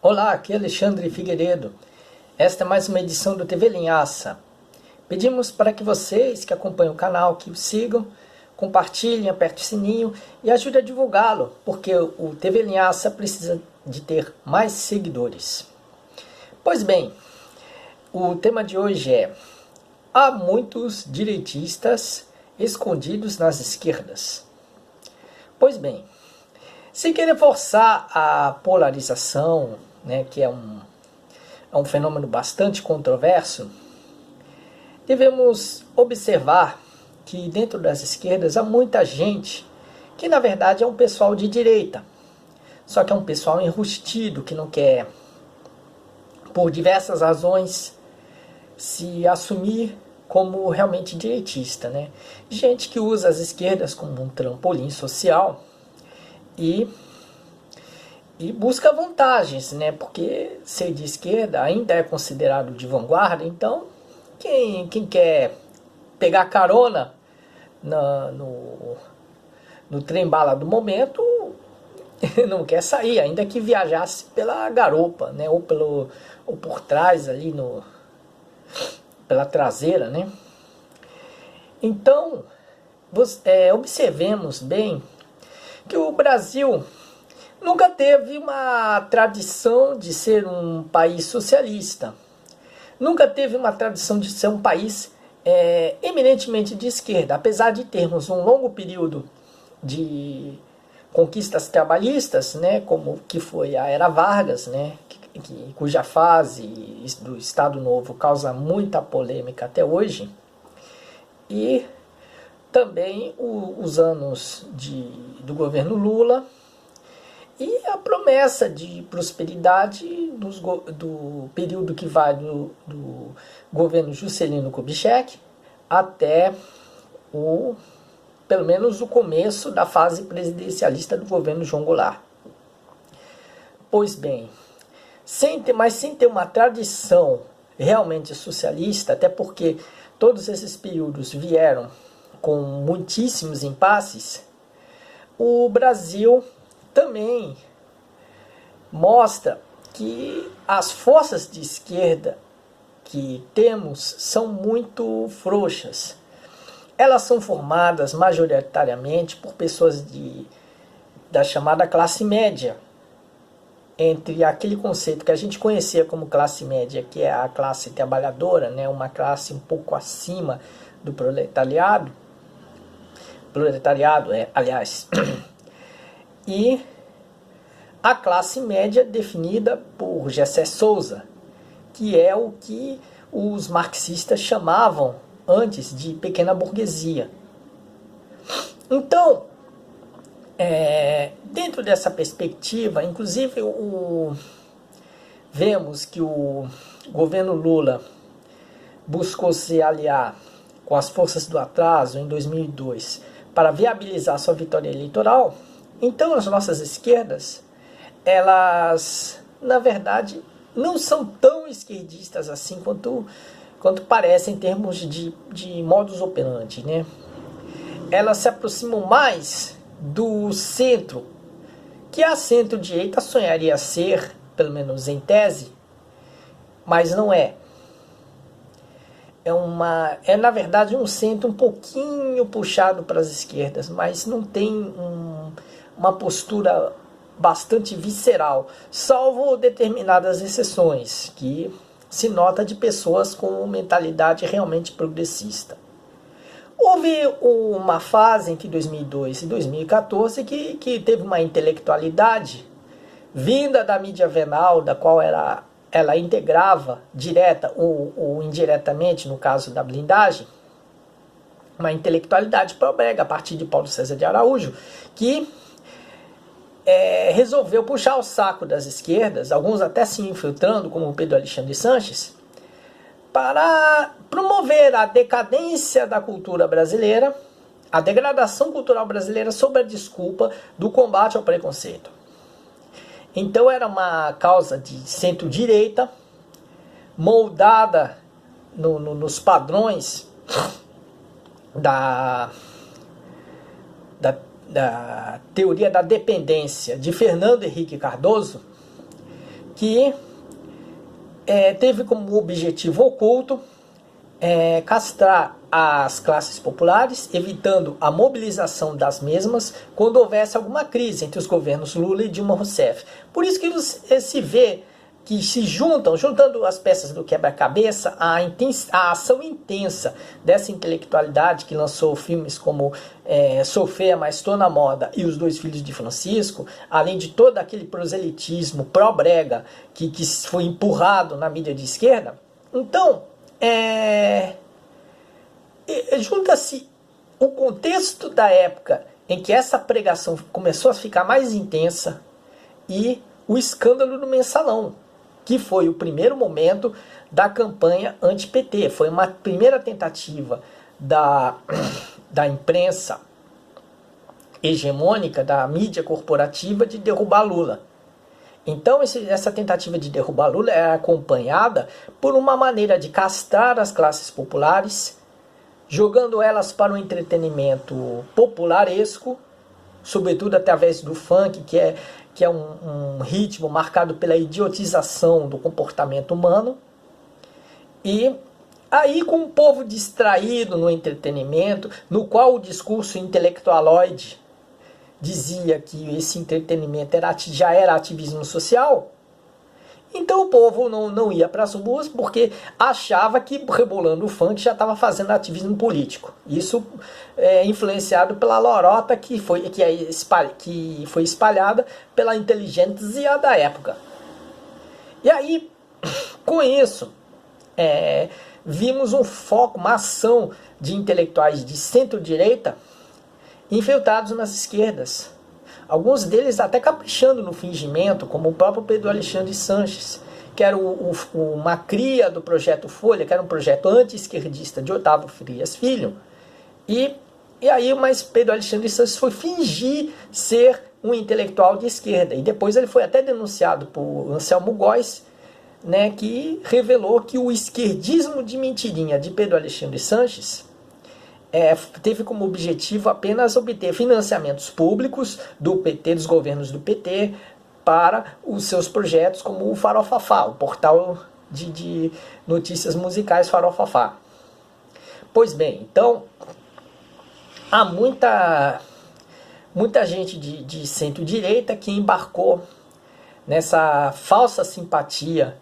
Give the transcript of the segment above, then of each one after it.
Olá, aqui é Alexandre Figueiredo. Esta é mais uma edição do TV Linhaça. Pedimos para que vocês que acompanham o canal, que o sigam, compartilhem, apertem o sininho e ajudem a divulgá-lo, porque o TV Linhaça precisa de ter mais seguidores. Pois bem, o tema de hoje é: há muitos direitistas escondidos nas esquerdas. Pois bem, sem querer forçar a polarização, que é um fenômeno bastante controverso, devemos observar que dentro das esquerdas há muita gente que na verdade é um pessoal de direita, só que é um pessoal enrustido que não quer, por diversas razões, se assumir como realmente direitista, Gente que usa as esquerdas como um trampolim social e busca vantagens, porque ser de esquerda ainda é considerado de vanguarda. Então quem quer pegar carona no trem-bala do momento não quer sair, ainda que viajasse pela garupa, ou por trás ali, pela traseira, Então, observemos bem que o Brasil nunca teve uma tradição de ser um país socialista. Nunca teve uma tradição de ser um país eminentemente de esquerda, apesar de termos um longo período de conquistas trabalhistas, como que foi a Era Vargas, cuja fase do Estado Novo causa muita polêmica até hoje, e também os anos do governo Lula, e a promessa de prosperidade do período que vai do governo Juscelino Kubitschek até pelo menos o começo da fase presidencialista do governo João Goulart. Pois bem, sem ter uma tradição realmente socialista, até porque todos esses períodos vieram com muitíssimos impasses, o Brasil também mostra que as forças de esquerda que temos são muito frouxas. Elas são formadas majoritariamente por pessoas da chamada classe média, entre aquele conceito que a gente conhecia como classe média, que é a classe trabalhadora, uma classe um pouco acima do proletariado, aliás, e a classe média definida por Gessé Souza, que é o que os marxistas chamavam antes de pequena burguesia. Então, dentro dessa perspectiva, inclusive vemos que o governo Lula buscou se aliar com as forças do atraso em 2002 para viabilizar sua vitória eleitoral. Então as nossas esquerdas, elas na verdade não são tão esquerdistas assim quanto parece em termos de modus operandi, Elas se aproximam mais do centro, que a centro-direita sonharia ser, pelo menos em tese, mas não é. É na verdade um centro um pouquinho puxado para as esquerdas, mas não tem uma postura bastante visceral, salvo determinadas exceções, que se nota de pessoas com mentalidade realmente progressista. Houve uma fase entre 2002 e 2014 que teve uma intelectualidade vinda da mídia venal, da qual ela integrava, direta ou indiretamente, no caso da blindagem, uma intelectualidade pró-brega a partir de Paulo César de Araújo, que resolveu puxar o saco das esquerdas, alguns até se infiltrando, como o Pedro Alexandre Sanches, para promover a decadência da cultura brasileira, a degradação cultural brasileira sob a desculpa do combate ao preconceito. Então era uma causa de centro-direita, moldada nos padrões da teoria da dependência de Fernando Henrique Cardoso, que teve como objetivo oculto castrar as classes populares, evitando a mobilização das mesmas quando houvesse alguma crise entre os governos Lula e Dilma Rousseff. Por isso que se vê que se juntando as peças do quebra-cabeça, a ação intensa dessa intelectualidade que lançou filmes como Sou Feia, Mas Estou na Moda e Os Dois Filhos de Francisco, além de todo aquele proselitismo pró-brega que foi empurrado na mídia de esquerda. Então, junta-se o contexto da época em que essa pregação começou a ficar mais intensa e o escândalo do Mensalão, que foi o primeiro momento da campanha anti-PT. Foi uma primeira tentativa da imprensa hegemônica, da mídia corporativa, de derrubar Lula. Então, essa tentativa de derrubar Lula é acompanhada por uma maneira de castrar as classes populares, jogando elas para um entretenimento popularesco, sobretudo através do funk, que é um ritmo marcado pela idiotização do comportamento humano. E aí, com o povo distraído no entretenimento, no qual o discurso intelectualoide dizia que esse entretenimento já era ativismo social, então o povo não ia para as ruas porque achava que rebolando o funk já estava fazendo ativismo político. Isso é influenciado pela lorota que foi espalhada pela inteligência da época. E aí, com isso, vimos um foco, uma ação de intelectuais de centro-direita infiltrados nas esquerdas. Alguns deles até caprichando no fingimento, como o próprio Pedro Alexandre Sanches, que era uma cria do Projeto Folha, que era um projeto anti-esquerdista de Otávio Frias Filho. E aí, mas Pedro Alexandre Sanches foi fingir ser um intelectual de esquerda. E depois ele foi até denunciado por Anselmo Góes, né, que revelou que o esquerdismo de mentirinha de Pedro Alexandre Sanches teve como objetivo apenas obter financiamentos públicos do PT, dos governos do PT, para os seus projetos como o Farofafá, o portal de notícias musicais Farofafá. Pois bem, então, há muita gente de centro-direita que embarcou nessa falsa simpatia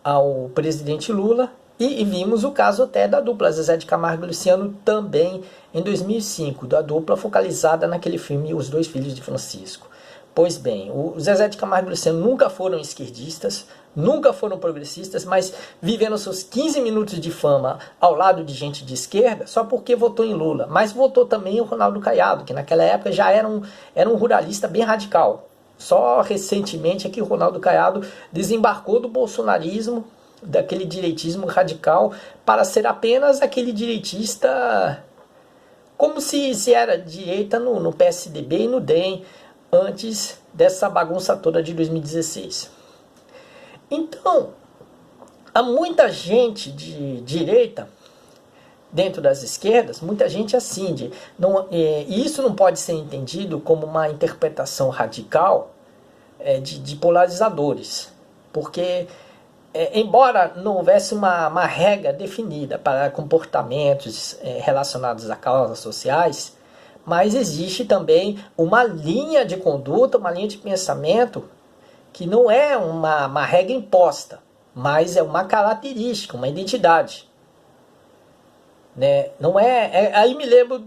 ao presidente Lula. E vimos o caso até da dupla Zezé de Camargo e Luciano também em 2005, da dupla focalizada naquele filme Os Dois Filhos de Francisco. Pois bem, o Zezé de Camargo e Luciano nunca foram esquerdistas, nunca foram progressistas, mas viveram seus 15 minutos de fama ao lado de gente de esquerda só porque votou em Lula. Mas votou também o Ronaldo Caiado, que naquela época já era um ruralista bem radical. Só recentemente é que o Ronaldo Caiado desembarcou do bolsonarismo, daquele direitismo radical, para ser apenas aquele direitista como se era direita no PSDB e no DEM antes dessa bagunça toda de 2016. Então, há muita gente de direita dentro das esquerdas, muita gente assim, e isso não pode ser entendido como uma interpretação radical de polarizadores, porque embora não houvesse uma regra definida para comportamentos relacionados a causas sociais, mas existe também uma linha de conduta, uma linha de pensamento que não é uma regra imposta, mas é uma característica, uma identidade. Né? Não aí me lembro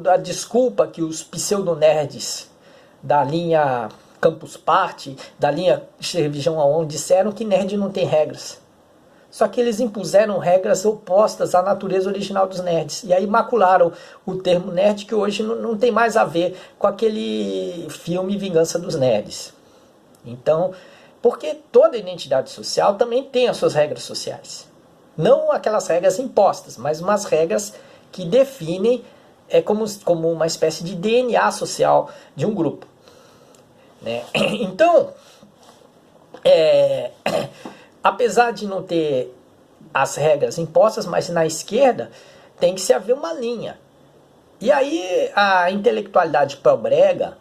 da desculpa que os pseudo-nerds da linha Campus Party, da linha Cervejão a disseram que nerd não tem regras. Só que eles impuseram regras opostas à natureza original dos nerds. E aí macularam o termo nerd, que hoje não tem mais a ver com aquele filme Vingança dos Nerds. Então, porque toda identidade social também tem as suas regras sociais. Não aquelas regras impostas, mas umas regras que definem como uma espécie de DNA social de um grupo. Né? Então, apesar de não ter as regras impostas, mas na esquerda tem que se haver uma linha. E aí a intelectualidade pró-brega,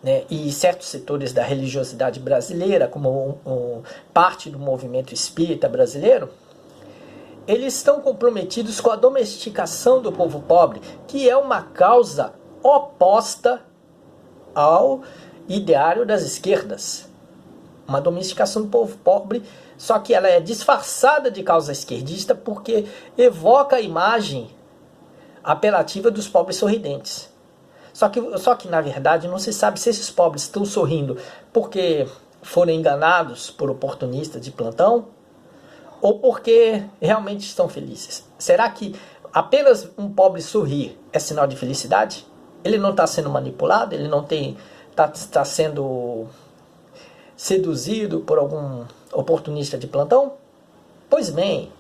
né, e certos setores da religiosidade brasileira, como parte do movimento espírita brasileiro, eles estão comprometidos com a domesticação do povo pobre, que é uma causa oposta ao ideário das esquerdas. Uma domesticação do povo pobre, só que ela é disfarçada de causa esquerdista porque evoca a imagem apelativa dos pobres sorridentes. Só que na verdade não se sabe se esses pobres estão sorrindo porque foram enganados por oportunistas de plantão ou porque realmente estão felizes. Será que apenas um pobre sorrir é sinal de felicidade? Ele não está sendo manipulado? Ele não está sendo seduzido por algum oportunista de plantão? Pois bem,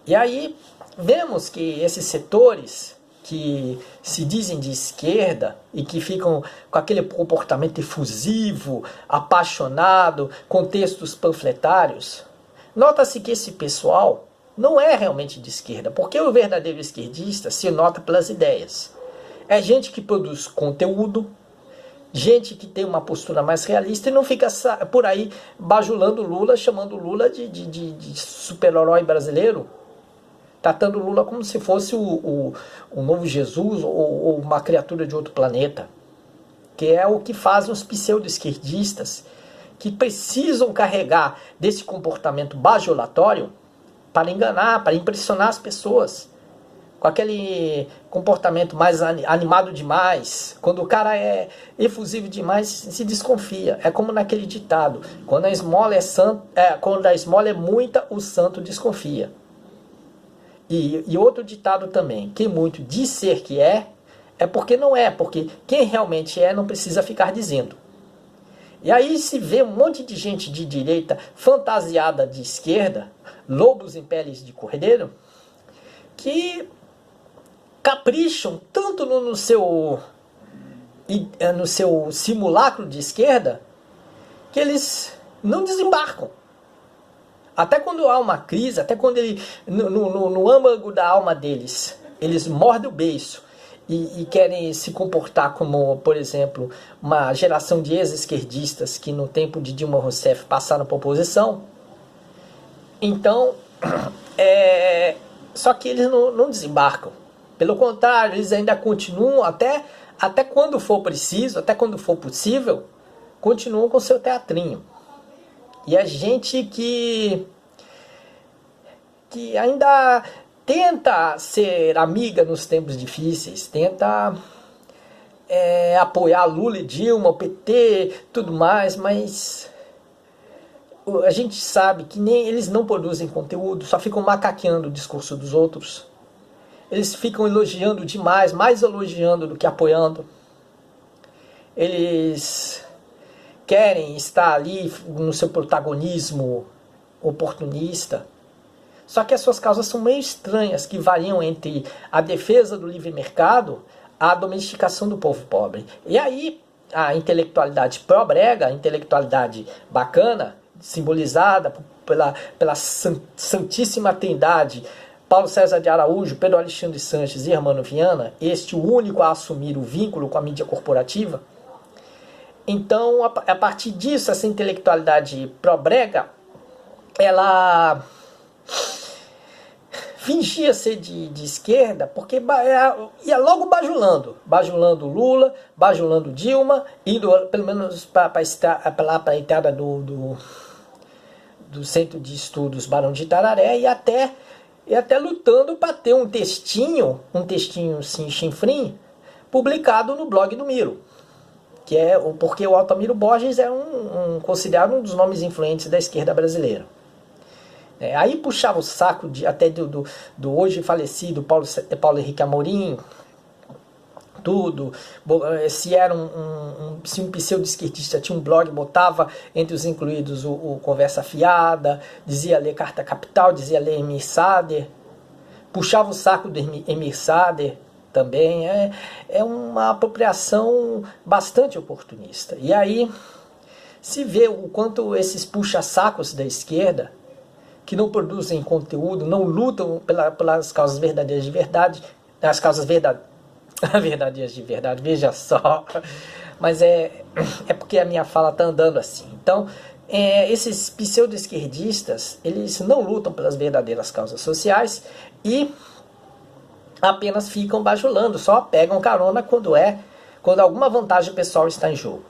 e aí vemos que esses setores que se dizem de esquerda e que ficam com aquele comportamento efusivo, apaixonado, com textos panfletários, nota-se que esse pessoal não é realmente de esquerda, porque o verdadeiro esquerdista se nota pelas ideias. É gente que produz conteúdo, gente que tem uma postura mais realista e não fica por aí bajulando Lula, chamando Lula de super-herói brasileiro, tratando Lula como se fosse o novo Jesus ou uma criatura de outro planeta, que é o que fazem os pseudo-esquerdistas, que precisam carregar desse comportamento bajulatório para enganar, para impressionar as pessoas, com aquele comportamento mais animado demais. Quando o cara é efusivo demais, se desconfia. É como naquele ditado: quando a esmola é muita, o santo desconfia. E outro ditado também: quem muito diz ser que é porque não é, porque quem realmente é não precisa ficar dizendo. E aí se vê um monte de gente de direita fantasiada de esquerda, lobos em peles de cordeiro, que capricham tanto no seu simulacro de esquerda que eles não desembarcam. Até quando há uma crise, até quando no âmago da alma deles, eles mordem o beiço e querem se comportar como, por exemplo, uma geração de ex-esquerdistas que no tempo de Dilma Rousseff passaram por oposição. Então, só que eles não desembarcam. Pelo contrário, eles ainda continuam até quando for preciso, até quando for possível, continuam com seu teatrinho. E a gente que ainda tenta ser amiga nos tempos difíceis, tenta apoiar Lula e Dilma, o PT, tudo mais, mas a gente sabe que nem eles não produzem conteúdo, só ficam macaqueando o discurso dos outros. Eles ficam elogiando demais, mais elogiando do que apoiando. Eles querem estar ali no seu protagonismo oportunista. Só que as suas causas são meio estranhas, que variam entre a defesa do livre mercado à domesticação do povo pobre. E aí a intelectualidade pró-brega, a intelectualidade bacana, simbolizada pela Santíssima Trindade, Paulo César de Araújo, Pedro Alexandre Sanches e Hermano Viana, este o único a assumir o vínculo com a mídia corporativa. Então, a partir disso, essa intelectualidade pró-brega, ela fingia ser de esquerda, porque ia logo bajulando Lula, bajulando Dilma, indo pelo menos para a entrada do Centro de Estudos Barão de Itararé, e até lutando para ter um textinho assim, chinfrim, publicado no blog do Miro, que porque o Altamiro Borges é considerado um dos nomes influentes da esquerda brasileira. Aí puxava o saco até do hoje falecido Paulo Henrique Amorim, tudo. Se era se um pseudo-esquerdista tinha um blog, botava entre os incluídos o Conversa Fiada, dizia ler Carta Capital, dizia ler Emir Sader, puxava o saco do Emir Sader também. É uma apropriação bastante oportunista. E aí se vê o quanto esses puxa-sacos da esquerda, que não produzem conteúdo, não lutam pelas causas verdadeiras de verdade, as causas verdadeiras de verdade, veja só, mas é porque a minha fala está andando assim. Então, esses pseudo-esquerdistas, eles não lutam pelas verdadeiras causas sociais e apenas ficam bajulando, só pegam carona quando alguma vantagem pessoal está em jogo.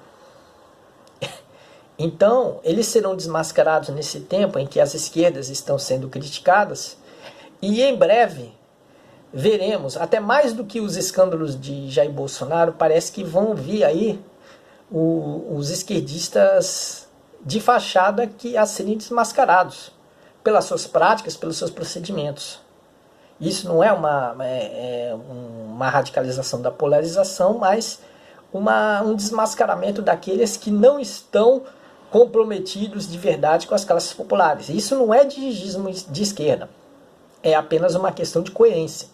Então, eles serão desmascarados nesse tempo em que as esquerdas estão sendo criticadas, e em breve veremos, até mais do que os escândalos de Jair Bolsonaro, parece que vão vir aí os esquerdistas de fachada a serem desmascarados pelas suas práticas, pelos seus procedimentos. Isso não é uma radicalização da polarização, mas um desmascaramento daqueles que não estão comprometidos de verdade com as classes populares. Isso não é dirigismo de esquerda, é apenas uma questão de coerência.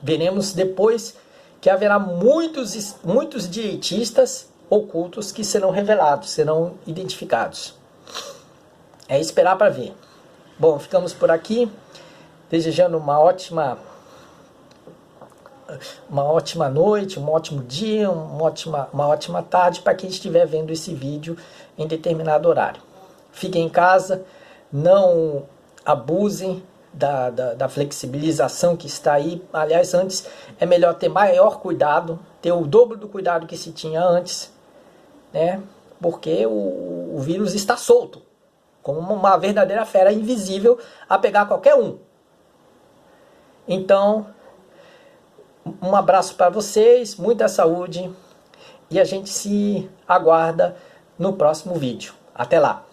Veremos depois que haverá muitos direitistas ocultos que serão revelados, serão identificados. É esperar para ver. Bom, ficamos por aqui, desejando uma ótima noite, um ótimo dia, uma ótima tarde para quem estiver vendo esse vídeo em determinado horário. Fiquem em casa, não abusem da flexibilização que está aí. Aliás, antes é melhor ter maior cuidado, ter o dobro do cuidado que se tinha antes, né? Porque o vírus está solto, como uma verdadeira fera invisível a pegar qualquer um. Então, um abraço para vocês, muita saúde, e a gente se aguarda no próximo vídeo. Até lá!